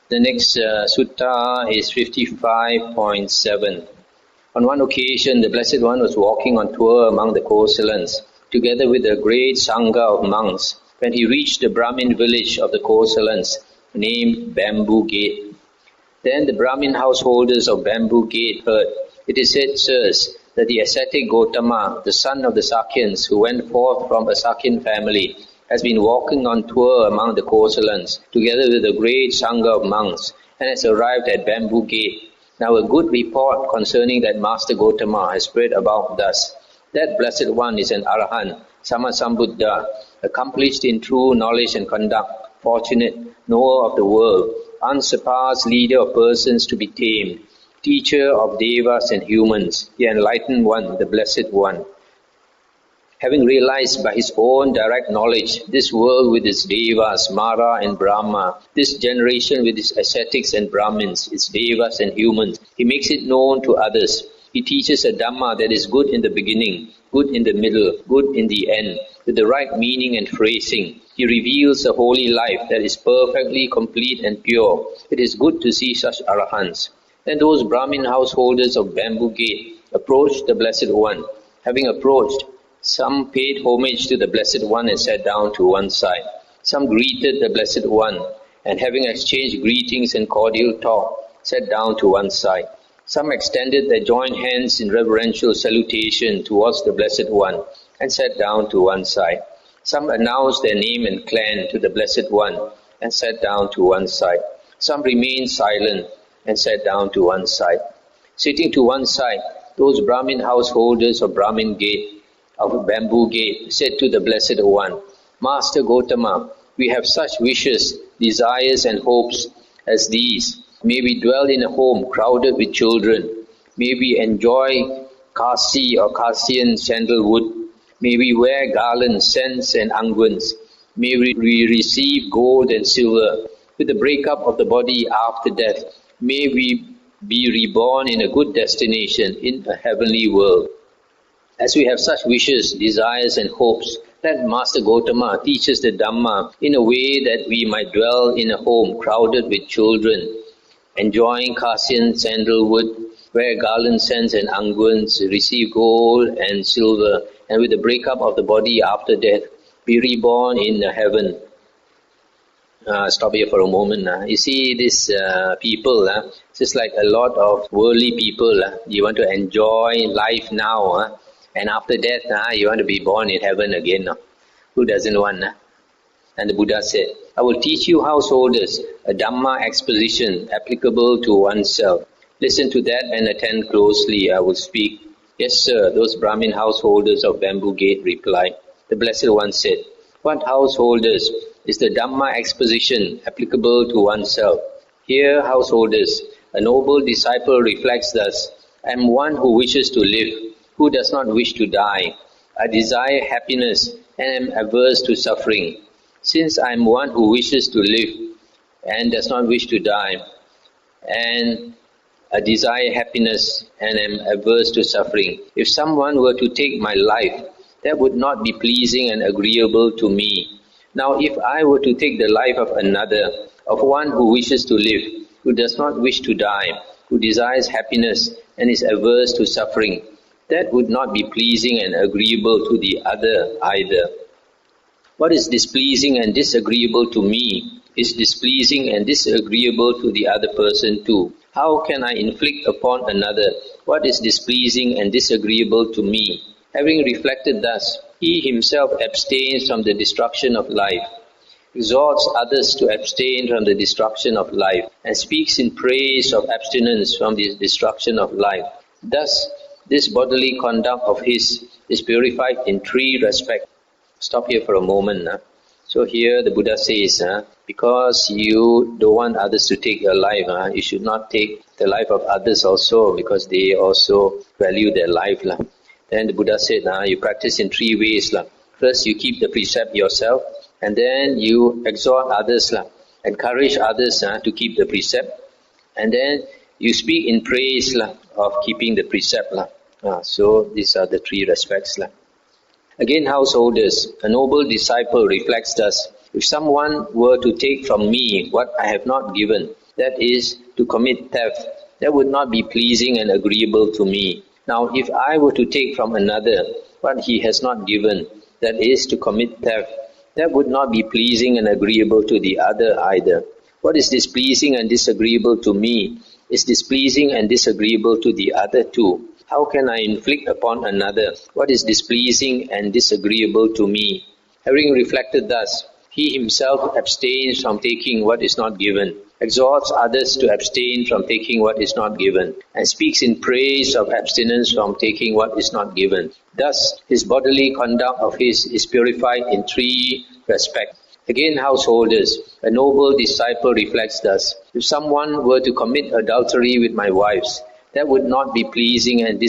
The next sutta is 55.7. On one occasion, the Blessed One was walking on tour among the Kosalans, together with a great sangha of monks, when he reached the Brahmin village of the Kosalans, named Bamboo Gate. Then the Brahmin householders of Bamboo Gate heard, "It is said, sirs, that the ascetic Gotama, the son of the Sakyans, who went forth from a Sakyan family, has been walking on tour among the Kosalans, together with a great sangha of monks, and has arrived at Bamboo Gate. Now a good report concerning that Master Gotama has spread about thus. That Blessed One is an Arahant, Sammasambuddha, accomplished in true knowledge and conduct, fortunate, knower of the world, unsurpassed leader of persons to be tamed, teacher of devas and humans, the enlightened one, the Blessed One. Having realized by his own direct knowledge this world with its devas, Mara and Brahma, this generation with its ascetics and Brahmins, its devas and humans, he makes it known to others. He teaches a Dhamma that is good in the beginning, good in the middle, good in the end, with the right meaning and phrasing. He reveals a holy life that is perfectly complete and pure. It is good to see such Arahants." Then those Brahmin householders of Bamboo Gate approached the Blessed One. Having approached, some paid homage to the Blessed One and sat down to one side. Some greeted the Blessed One, and having exchanged greetings and cordial talk, sat down to one side. Some extended their joint hands in reverential salutation towards the Blessed One, and sat down to one side. Some announced their name and clan to the Blessed One, and sat down to one side. Some remained silent, and sat down to one side. Sitting to one side, those Brahmin householders of Bamboo Gate said to the Blessed One, "Master Gotama, we have such wishes, desires and hopes as these. May we dwell in a home crowded with children. May we enjoy Kasi or Kasian sandalwood. May we wear garlands, scents and unguents. May we receive gold and silver. With the breakup of the body after death, may we be reborn in a good destination in a heavenly world." As we have such wishes, desires and hopes, let Master Gotama teach us the Dhamma in a way that we might dwell in a home crowded with children, enjoying Kasian sandalwood, wear garland scents and unguents, receive gold and silver, and with the breakup of the body after death, be reborn in heaven. Stop here for a moment. You see, these people, just like a lot of worldly people, you want to enjoy life now, and after death, you want to be born in heaven again. Who doesn't want? And the Buddha said, "I will teach you householders a Dhamma exposition applicable to oneself. Listen to that and attend closely. I will speak." "Yes, sir," those Brahmin householders of Bamboo Gate replied. The Blessed One said, "What householders is the Dhamma exposition applicable to oneself?" "Here, householders, a noble disciple reflects thus, I am one who wishes to live, who does not wish to die. I desire happiness and am averse to suffering. Since I am one who wishes to live and does not wish to die, and I desire happiness and am averse to suffering, if someone were to take my life, that would not be pleasing and agreeable to me. Now if I were to take the life of another, of one who wishes to live, who does not wish to die, who desires happiness and is averse to suffering, that would not be pleasing and agreeable to the other either. What is displeasing and disagreeable to me is displeasing and disagreeable to the other person too. How can I inflict upon another what is displeasing and disagreeable to me? Having reflected thus, he himself abstains from the destruction of life, exhorts others to abstain from the destruction of life, and speaks in praise of abstinence from the destruction of life. Thus, this bodily conduct of his is purified in three respects. Stop here for a moment. So here the Buddha says, because you don't want others to take your life, you should not take the life of others also, because they also value their life. Then the Buddha said, you practice in three ways. First, you keep the precept yourself, and then you exhort others, encourage others to keep the precept, and then you speak in praise of keeping the precept. So these are the three respects. Again, householders, a noble disciple reflects thus, if someone were to take from me what I have not given, that is, to commit theft, that would not be pleasing and agreeable to me. Now, if I were to take from another what he has not given, that is, to commit theft, that would not be pleasing and agreeable to the other either. What is displeasing and disagreeable to me is displeasing and disagreeable to the other too. How can I inflict upon another what is displeasing and disagreeable to me? Having reflected thus, he himself abstains from taking what is not given, exhorts others to abstain from taking what is not given, and speaks in praise of abstinence from taking what is not given. Thus, his bodily conduct of his is purified in three respects. Again, householders, a noble disciple reflects thus: if someone were to commit adultery with my wives, that would not be pleasing and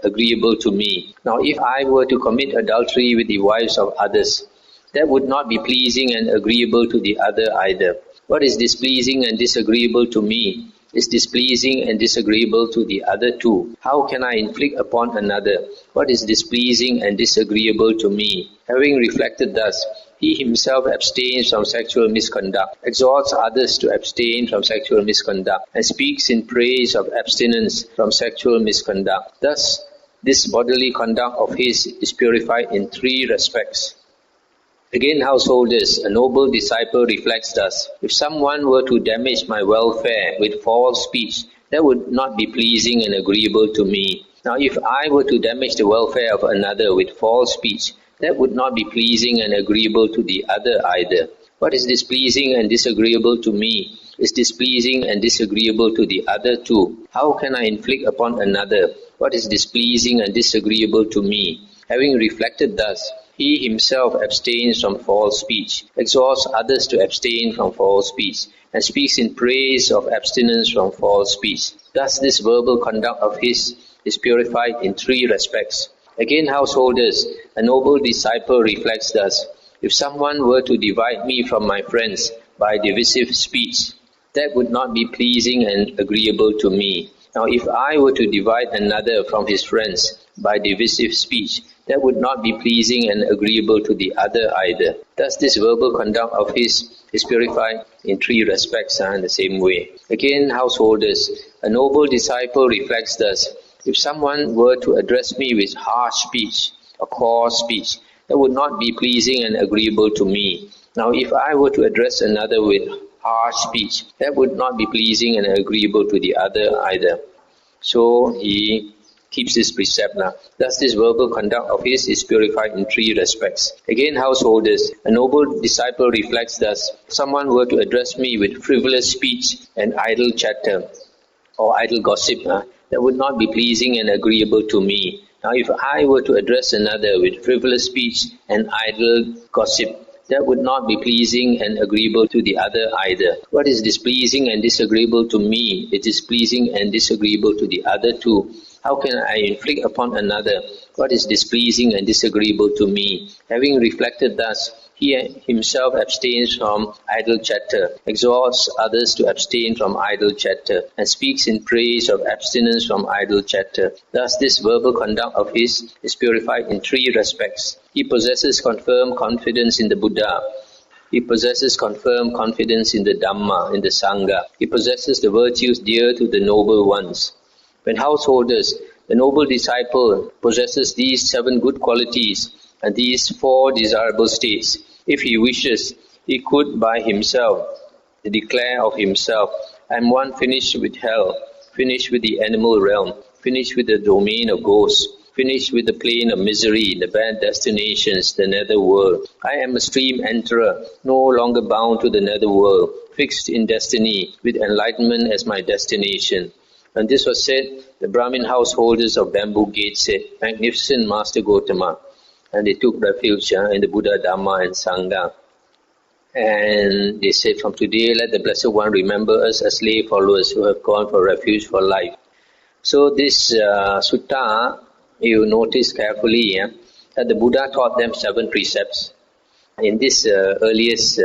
agreeable to me. Now, if I were to commit adultery with the wives of others, that would not be pleasing and agreeable to the other either. What is displeasing and disagreeable to me is displeasing and disagreeable to the other too. How can I inflict upon another what is displeasing and disagreeable to me? Having reflected thus, he himself abstains from sexual misconduct, exhorts others to abstain from sexual misconduct, and speaks in praise of abstinence from sexual misconduct. Thus, this bodily conduct of his is purified in three respects. Again, householders, a noble disciple reflects thus: if someone were to damage my welfare with false speech, that would not be pleasing and agreeable to me. Now, if I were to damage the welfare of another with false speech, that would not be pleasing and agreeable to the other either. What is displeasing and disagreeable to me is displeasing and disagreeable to the other too. How can I inflict upon another what is displeasing and disagreeable to me? Having reflected thus, he himself abstains from false speech, exhorts others to abstain from false speech, and speaks in praise of abstinence from false speech. Thus, this verbal conduct of his is purified in three respects. Again, householders, a noble disciple reflects thus: if someone were to divide me from my friends by divisive speech, that would not be pleasing and agreeable to me. Now, if I were to divide another from his friends by divisive speech, that would not be pleasing and agreeable to the other either. Thus, this verbal conduct of his is purified in three respects in the same way. Again, householders, a noble disciple reflects thus: if someone were to address me with harsh speech or coarse speech, that would not be pleasing and agreeable to me. Now, if I were to address another with harsh speech, that would not be pleasing and agreeable to the other either. So he keeps this precept now. Thus, this verbal conduct of his is purified in three respects. Again, householders, a noble disciple reflects thus: if someone were to address me with frivolous speech and idle chatter or idle gossip, that would not be pleasing and agreeable to me. Now, if I were to address another with frivolous speech and idle gossip, that would not be pleasing and agreeable to the other either. What is displeasing and disagreeable to me, it is pleasing and disagreeable to the other too. How can I inflict upon another what is displeasing and disagreeable to me? Having reflected thus, he himself abstains from idle chatter, exhorts others to abstain from idle chatter, and speaks in praise of abstinence from idle chatter. Thus, this verbal conduct of his is purified in three respects. He possesses confirmed confidence in the Buddha. He possesses confirmed confidence in the Dhamma, in the Sangha. He possesses the virtues dear to the noble ones. When householders, the noble disciple possesses these 7 good qualities and these 4 desirable states. If he wishes, he could by himself declare of himself, I am one finished with hell, finished with the animal realm, finished with the domain of ghosts, finished with the plane of misery, the bad destinations, the nether world. I am a stream enterer, no longer bound to the nether world, fixed in destiny, with enlightenment as my destination. And this was said, the Brahmin householders of Bamboo Gate said, Magnificent Master Gotama. And they took refuge in the Buddha, Dhamma and Sangha. And they said, from today let the Blessed One remember us as lay followers who have gone for refuge for life. So this sutta, you notice carefully, that the Buddha taught them 7 precepts. In this earliest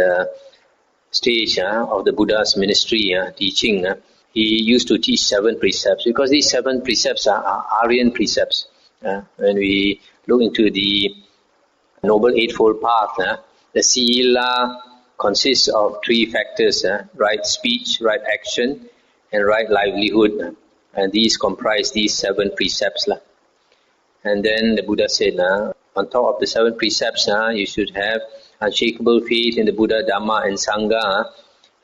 stage of the Buddha's ministry, teaching, he used to teach 7 precepts, because these 7 precepts are Aryan precepts. When we look into the Noble Eightfold Path, the Sila, consists of three factors, right speech, right action, and right livelihood. And these comprise these 7 precepts. And then the Buddha said, on top of the 7 precepts, you should have unshakable faith in the Buddha, Dhamma and Sangha,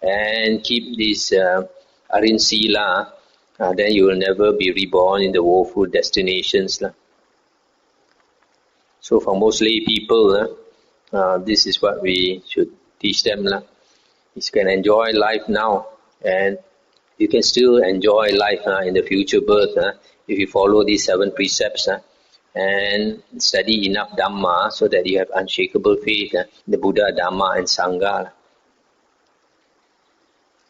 and keep this Arin Sila, then you will never be reborn in the woeful destinations. So for most lay people, this is what we should teach them. You can enjoy life now, and you can still enjoy life in the future birth if you follow these 7 precepts and study enough Dhamma so that you have unshakable faith in the Buddha, Dhamma and Sangha.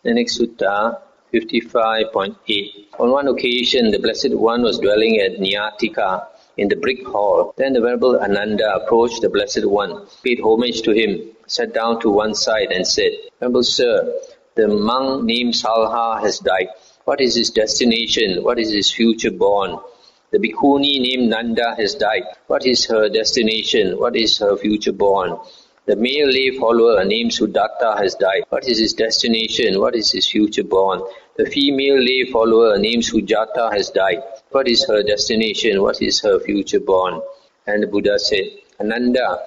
The next sutta, 55.8. On one occasion, the Blessed One was dwelling at Nyatika in the brick hall. Then the Venerable Ananda approached the Blessed One, paid homage to him, sat down to one side and said, Venerable Sir, the monk named Salha has died. What is his destination? What is his future born? The bhikkhuni named Nanda has died. What is her destination? What is her future born? The male lay follower named Sudatta has died. What is his destination? What is his future born? The female lay follower named Sujata has died. What is her destination? What is her future born? And the Buddha said, Ananda,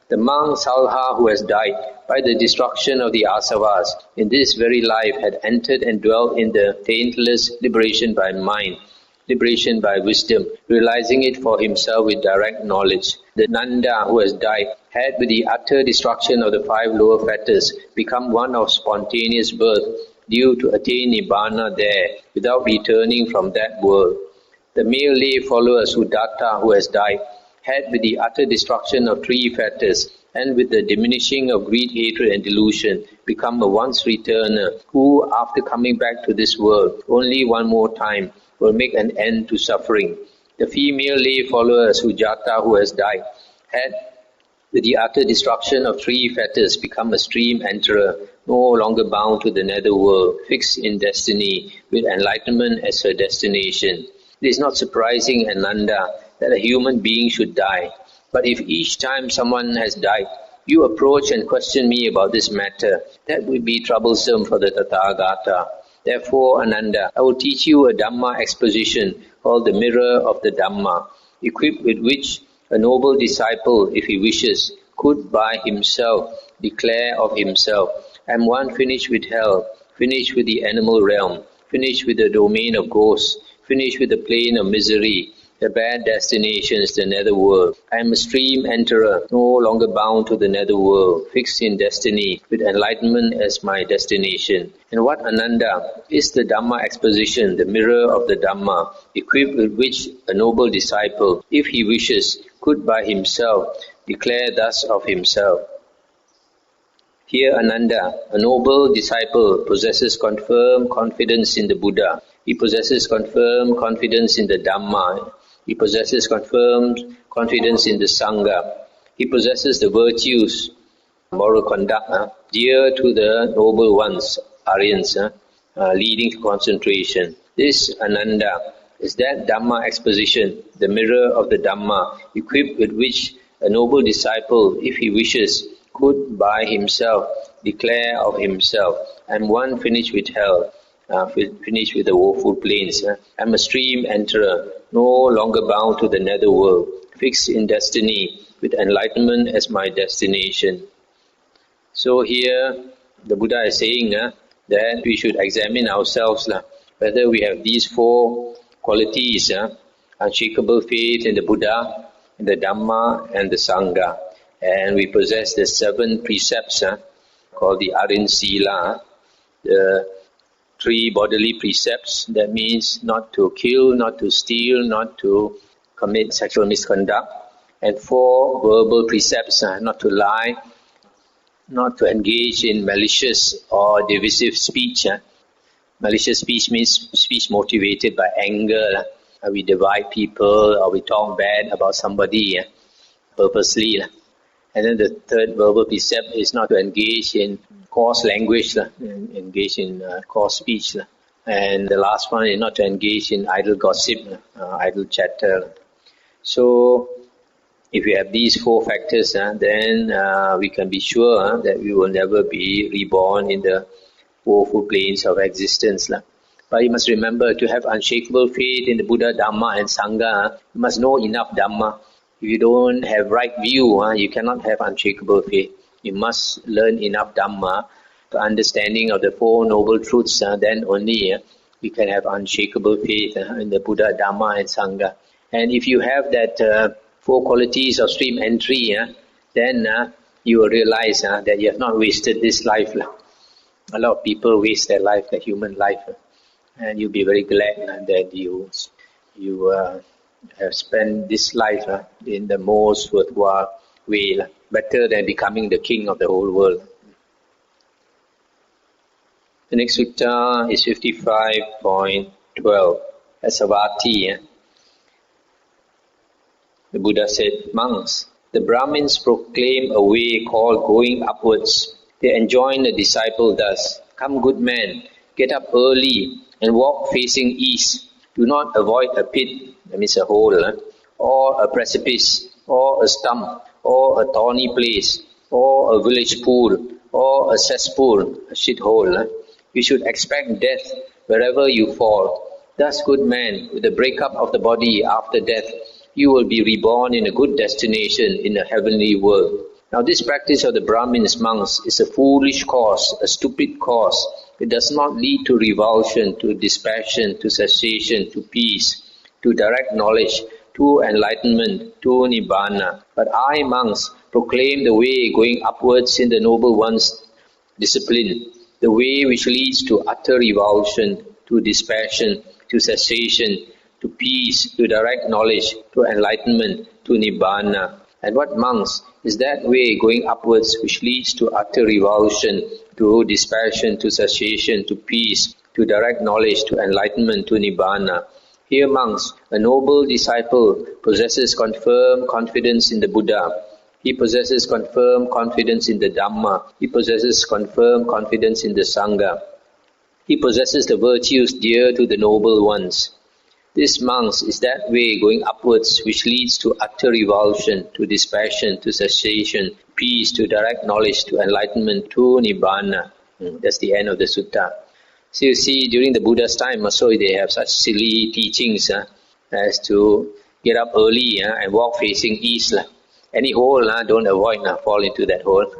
the monk Salha who has died by the destruction of the asavas in this very life had entered and dwelt in the taintless liberation by mind, liberation by wisdom, realizing it for himself with direct knowledge. The Nanda who has died had with the utter destruction of the 5 lower fetters become one of spontaneous birth, due to attain Nibbana there without returning from that world. The male lay follower Sudatta who has died had with the utter destruction of 3 fetters and with the diminishing of greed, hatred and delusion become a once returner who, after coming back to this world only one more time, will make an end to suffering. The female lay follower Sujata who has died had with the utter destruction of 3 fetters become a stream enterer, no longer bound to the nether world, fixed in destiny, with enlightenment as her destination. It is not surprising, Ananda, that a human being should die. But if each time someone has died, you approach and question me about this matter, that would be troublesome for the Tathagata. Therefore, Ananda, I will teach you a Dhamma exposition called the Mirror of the Dhamma, equipped with which a noble disciple, if he wishes, could by himself declare of himself, I am one finished with hell, finished with the animal realm, finished with the domain of ghosts, finished with the plane of misery, the bad destination is the nether world. I am a stream enterer, no longer bound to the nether world, fixed in destiny, with enlightenment as my destination. And what, Ananda, is the Dhamma exposition, the mirror of the Dhamma, equipped with which a noble disciple, if he wishes, could by himself declare thus of himself. Here, Ananda, a noble disciple possesses confirmed confidence in the Buddha. He possesses confirmed confidence in the Dhamma. He possesses confirmed confidence in the Sangha. He possesses the virtues, moral conduct, dear to the noble ones, Aryans, leading to concentration. This, Ananda, is that Dhamma exposition, the mirror of the Dhamma, equipped with which a noble disciple, if he wishes, could by himself declare of himself, I am one finished with hell, finished with the woeful plains. I am a stream enterer, no longer bound to the nether world, fixed in destiny, with enlightenment as my destination. So here, the Buddha is saying that we should examine ourselves, whether we have these 4 qualities, unshakable faith in the Buddha, in the Dhamma and the Sangha. And we possess the 7 precepts called the Arin Sila, the 3 bodily precepts. That means not to kill, not to steal, not to commit sexual misconduct. And 4 verbal precepts, not to lie, not to engage in malicious or divisive speech. Malicious speech means speech motivated by anger. We divide people or we talk bad about somebody purposely. And then the 3rd verbal precept is not to engage in coarse language, engage in coarse speech. And the last one is not to engage in idle gossip, idle chatter. So If we have these four factors, then we can be sure that we will never be reborn in the woeful planes of existence. But you must remember, to have unshakable faith in the Buddha, Dhamma and Sangha, you must know enough Dhamma. If you don't have right view, you cannot have unshakable faith. You must learn enough Dhamma, the understanding of the Four Noble Truths, then only we can have unshakable faith in the Buddha, Dhamma and Sangha. And if you have that four qualities of stream entry, then you will realize that you have not wasted this life. A lot of people waste their life, the human life. And you'll be very glad that you have spent this life in the most worthwhile way, better than becoming the king of the whole world. The next sutta is 55.12. Sotapatti. The Buddha said, monks, the Brahmins proclaim a way called going upwards. They enjoin the disciple thus: come, good man, get up early and walk facing east. Do not avoid a pit, that means a hole, or a precipice, or a stump, or a thorny place, or a village pool, or a cesspool, a shithole. You should expect death wherever you fall. Thus, good man, with the breakup of the body after death, you will be reborn in a good destination in a heavenly world. Now, this practice of the Brahmins, monks, is a foolish course, a stupid course. It does not lead to revulsion, to dispassion, to cessation, to peace, to direct knowledge, to enlightenment, to nibbana. But I, monks, proclaim the way going upwards in the Noble One's discipline, the way which leads to utter revulsion, to dispassion, to cessation, to peace, to direct knowledge, to enlightenment, to nibbana. And what, monks, is that way going upwards which leads to utter revulsion, to dispassion, to cessation, to peace, to direct knowledge, to enlightenment, to nibbana? Here, monks, a noble disciple possesses confirmed confidence in the Buddha. He possesses confirmed confidence in the Dhamma. He possesses confirmed confidence in the Sangha. He possesses the virtues dear to the Noble Ones. This, monks, is that way going upwards which leads to utter revulsion, to dispassion, to cessation, peace, to direct knowledge, to enlightenment, to nibbana. That's the end of the sutta. So you see, during the Buddha's time also they have such silly teachings as to get up early and walk facing east. Any hole, don't avoid, fall into that hole.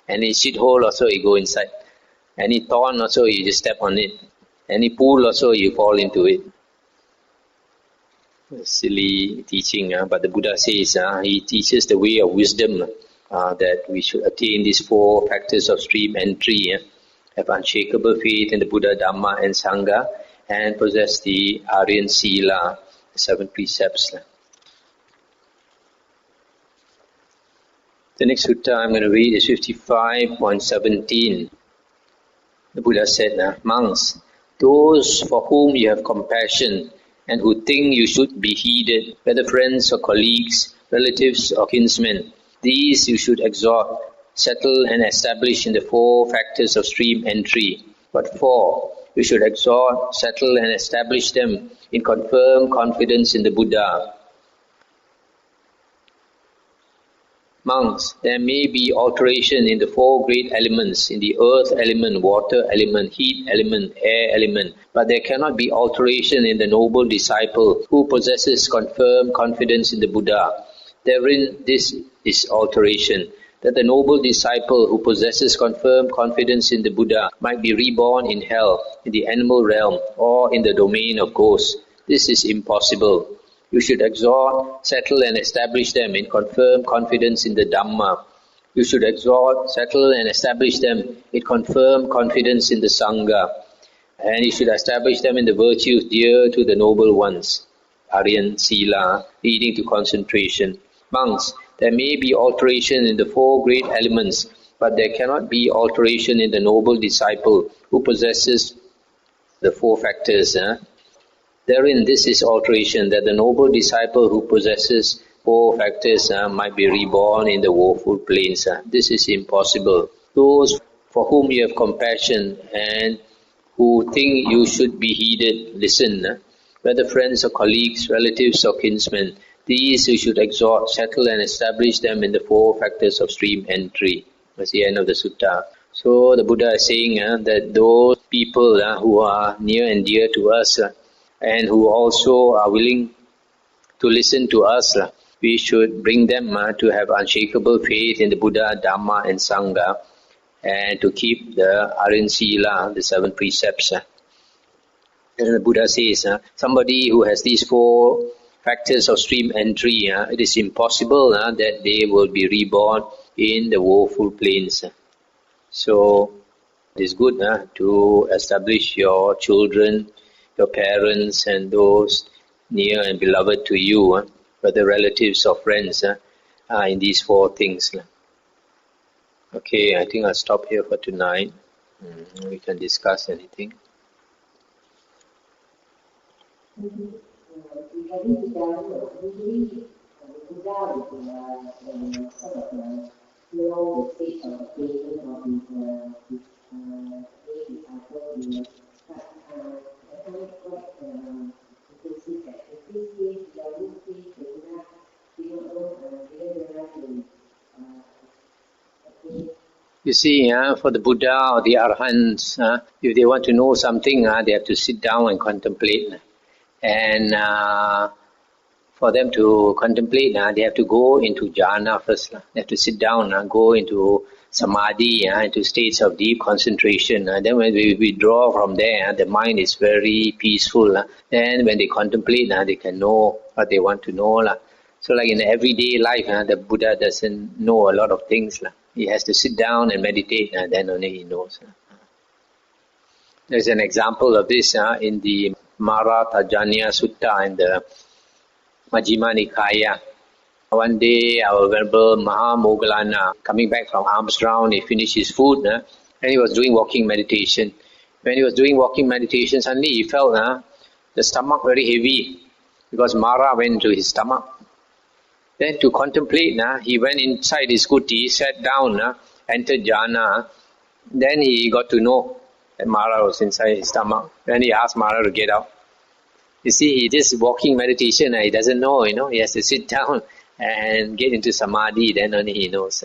Any shit hole also you go inside. Any thorn also you just step on it. Any pool also you fall into it. Silly teaching, but the Buddha says he teaches the way of wisdom, that we should attain these four factors of stream entry, have unshakable faith in the Buddha, Dhamma and Sangha, and possess the Aryan Sila, the 7 precepts. The next sutta I'm going to read is 55.17. The Buddha said, monks, those for whom you have compassion and who think you should be heeded, whether friends or colleagues, relatives or kinsmen, these you should exhort, settle and establish in the four factors of stream entry. What for? You should exhort, settle and establish them in confirmed confidence in the Buddha. Monks, there may be alteration in the four great elements, in the earth element, water element, heat element, air element, but there cannot be alteration in the noble disciple who possesses confirmed confidence in the Buddha. Therein this is alteration, that the noble disciple who possesses confirmed confidence in the Buddha might be reborn in hell, in the animal realm, or in the domain of ghosts. This is impossible. You should exhort, settle and establish them in confirmed confidence in the Dhamma. You should exhort, settle and establish them in confirmed confidence in the Sangha. And you should establish them in the virtues dear to the Noble Ones, Aryan Sila, leading to concentration. Monks, there may be alteration in the four great elements, but there cannot be alteration in the noble disciple who possesses the four factors. Therein this is alteration, that the noble disciple who possesses four factors might be reborn in the woeful plains. This is impossible. Those for whom you have compassion and who think you should be heeded, listen. Whether friends or colleagues, relatives or kinsmen, These you should exhort, settle and establish them in the 4 factors of stream entry. That's the end of the sutta. So the Buddha is saying that those people who are near and dear to us and who also are willing to listen to us, we should bring them to have unshakable faith in the Buddha, Dhamma and Sangha, and to keep the Aryan Sila, the 7 precepts. And the Buddha says, somebody who has these 4 factors of stream entry, it is impossible that they will be reborn in the woeful plains. So it is good to establish your children, your parents and those near and beloved to you, whether relatives or friends, in these 4 things. Okay, I think I'll stop here for tonight. We can discuss anything. You see, for the Buddha or the Arhants, if they want to know something, they have to sit down and contemplate. And for them to contemplate, they have to go into jhana first. They have to sit down and go into samadhi, into states of deep concentration. Then when we withdraw from there, the mind is very peaceful. Then when they contemplate, they can know what they want to know. So like in everyday life, the Buddha doesn't know a lot of things. He has to sit down and meditate, then only he knows. There's an example of this in the Maratajanya Sutta in the Majjhima Nikaya. One day our Venerable Mahamoggallana, coming back from alms round, he finished his food and he was doing walking meditation. When he was doing walking meditation, suddenly he felt the stomach very heavy because Mara went into his stomach. Then to contemplate, he went inside his kuti, sat down, entered jhana. Then he got to know that Mara was inside his stomach. Then he asked Mara to get out. You see, he just walking meditation, he doesn't know, he has to sit down and get into samadhi, then only he knows.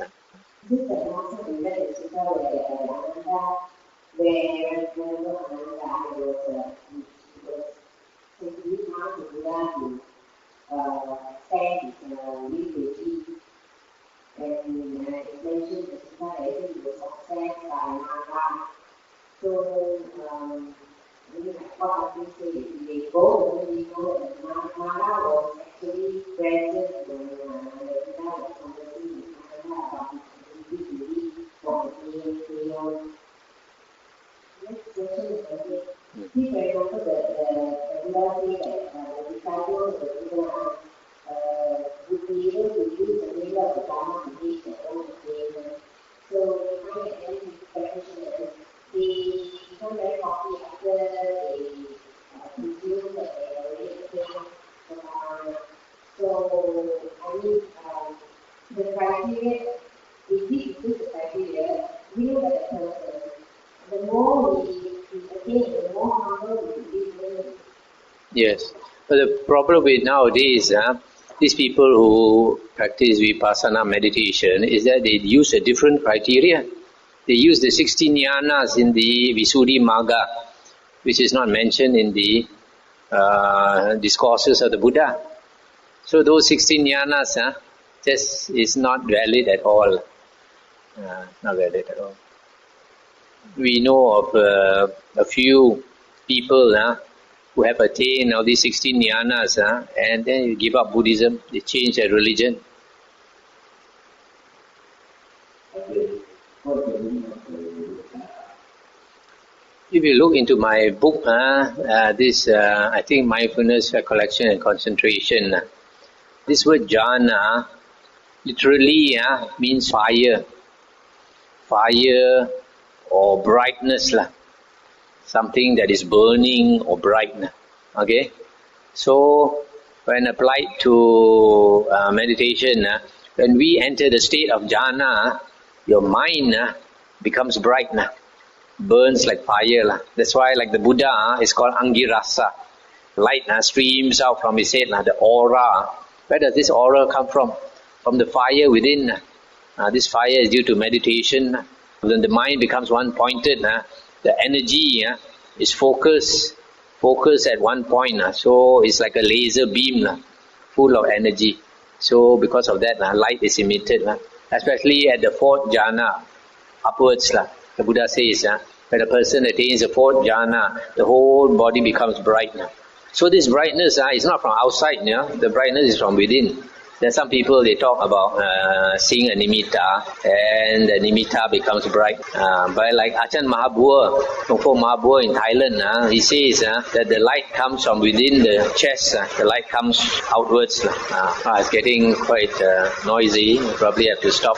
Yes, but the problem with nowadays, these people who practice vipassana meditation is that they use a different criteria. They use the 16 jhanas in the Visuddhi Magga, which is not mentioned in the discourses of the Buddha. So those 16 jhanas just is not valid at all. Not valid at all. We know of a few people who have attained all these 16 jhanas and then you give up Buddhism, they change their religion. If you look into my book, this I think mindfulness, recollection and concentration, this word jhana literally means fire or brightness, something that is burning or bright. Okay, so when applied to meditation, when we enter the state of jhana, your mind becomes bright, burns like fire. That's why, like the Buddha is called Angirasa. Light streams out from his head, the aura Where does this aura come from? From the fire within. This fire is due to meditation. When the mind becomes one-pointed, the energy is focused at one point. So it's like a laser beam full of energy. So because of that, light is emitted. Especially at the fourth jhana, upwards. The Buddha says, when a person attains the fourth jhana, the whole body becomes bright. So this brightness is not from outside. The brightness is from within. There are some people, they talk about seeing a nimitta, and the nimitta becomes bright. But like Ajahn Mahabua, Tongpo Mahabua in Thailand, he says that the light comes from within the chest, the light comes outwards. It's getting quite noisy, you probably have to stop.